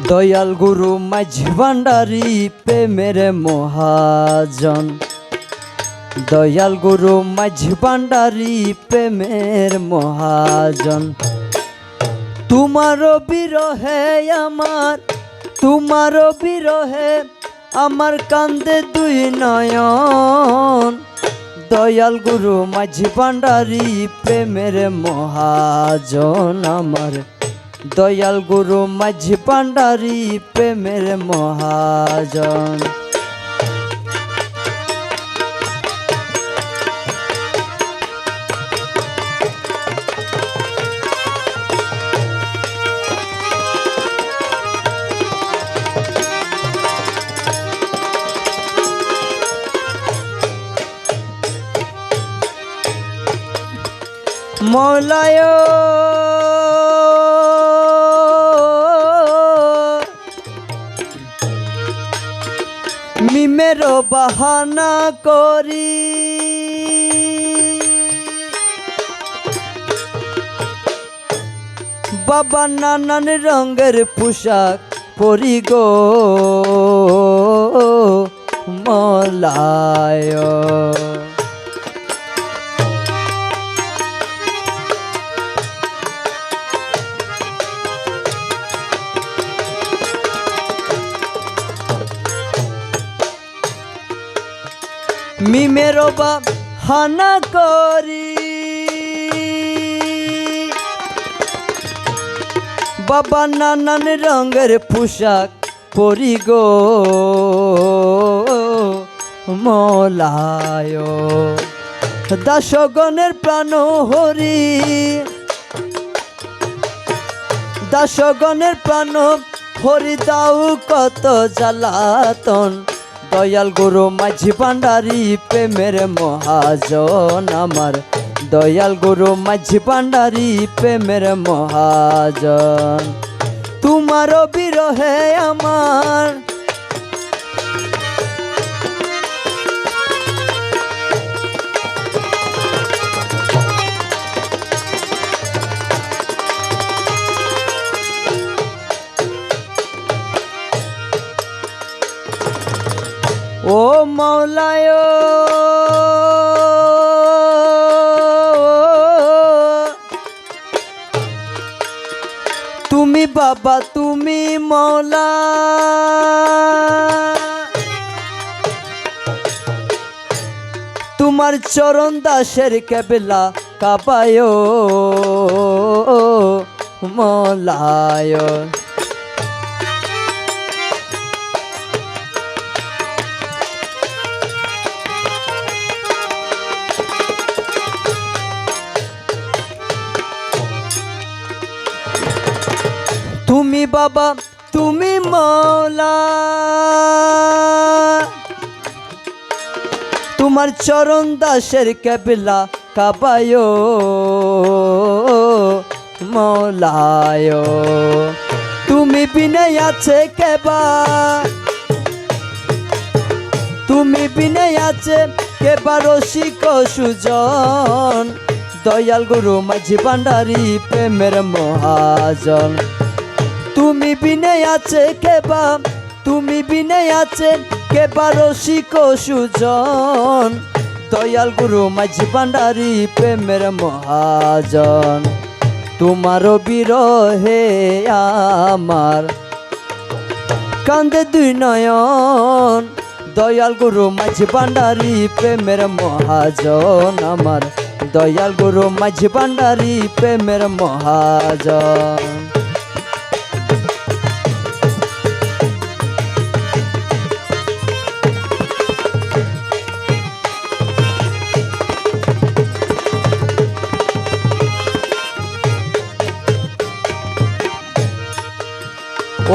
দয়াল গুরু মাঝি ভান্ডারী প্রেমের মহাজন। দয়াল গুরু মাঝি ভান্ডারী প্রেমের মহাজন। তোমারও বিরহে আমার, তোমারও বিরহে আমার কান্দে দুই নয়ন। দয়াল গুরু মাঝি ভান্ডারী প্রেমের মহাজন আমার। দয়াল গুরু মাঝি ভান্ডারী প্রেমের মহাজন। মৌলায় মিমের বাহানা করি বাবা নানান রঙের পোশাক পরি গো মৌলায়। মিমের বাহানা করি বাবা নানান রঙের পোশাক পরি গো মৌলায়। দাসগণের প্রাণ হরি, দাসগণের প্রাণ হরি দাও কত জ্বালাতন। দয়াল গুরু মাঝি ভান্ডারী প্রেমের মহাজন আমার। দয়াল গুরু মাঝি ভান্ডারী প্রেমের মহাজন। তোমারও বিরহে আমার, ও মৌলায় তুমি বাবা তুমি মৌলা। তোমার চরণ দাসের কেবলা কাবায় মৌলায়। তুমি বাবা তুমি মৌলা, তোমার চরণ দাসের কেবলা কাবায় মৌলায়। তুমি বিনয় আছে কেবা, তুমি বিনয় আছে কেবা রসিক সুজন। দয়াল গুরু মাঝি ভান্ডারী প্রেমের মহাজন। তুমি বিনয় আছে কেবা, তুমি বিনয় আছে কেবা রসিক সুজন। দয়াল গুরু মাঝি ভান্ডারী প্রেমের মহাজন। তোমারও বিরহে আমার কান্দে দুই নয়ন। দয়াল গুরু মাঝি ভান্ডারী প্রেমের মহাজন আমার। দয়াল গুরু মাঝি ভান্ডারী প্রেমের মহাজন।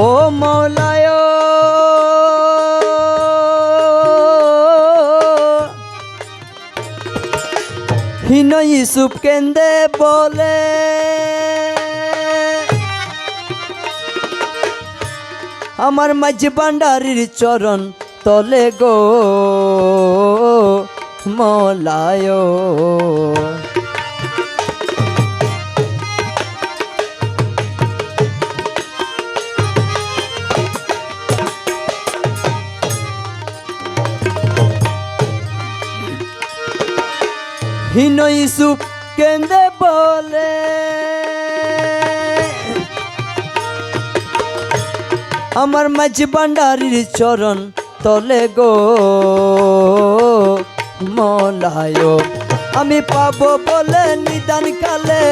ও মৌলায় হিন ইউসুফ কেন্দে বলে আমার মাঝি ভান্ডারীর চরণ তলে গো মৌলায়। হীন ইসুপ কেন্দে বলে আমার মাঝি ভান্ডারীর চরণ তলে গো মলায় আমি পাবো বলে নিদান কালে,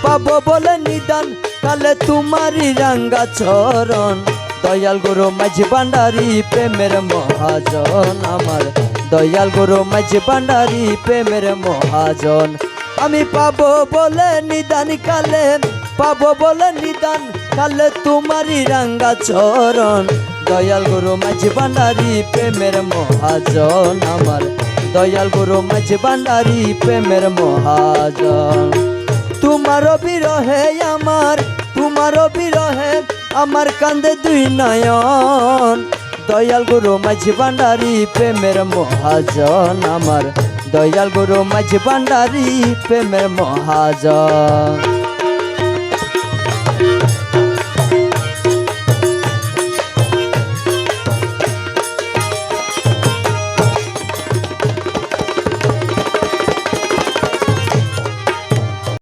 পাবো বলে নিদান কালে তোমারই রাঙ্গা চরণ। দয়াল গুরু মাঝি ভান্ডারী প্রেমের মহাজন আমার, দয়াল গুরু মাঝি ভান্ডারী প্রেমের মহাজন। আমি পাবো বলে নিদান কালে, পাবো বলে নিদান কালে তোমারই রাঙ্গা চরণ। দয়াল গুরু মাঝি ভান্ডারী প্রেমের মহাজন আমার, দয়াল গুরু মাঝি ভান্ডারী প্রেমের মহাজন। তোমার বিরহে আমার, তোমার বিরহে আমার কান্দে দুই নয়ন। দয়াল গুরু মাঝি ভান্ডারী প্রেমের মহাজন আমার, দয়াল গুরু মাঝি ভান্ডারী প্রেমের মহাজন।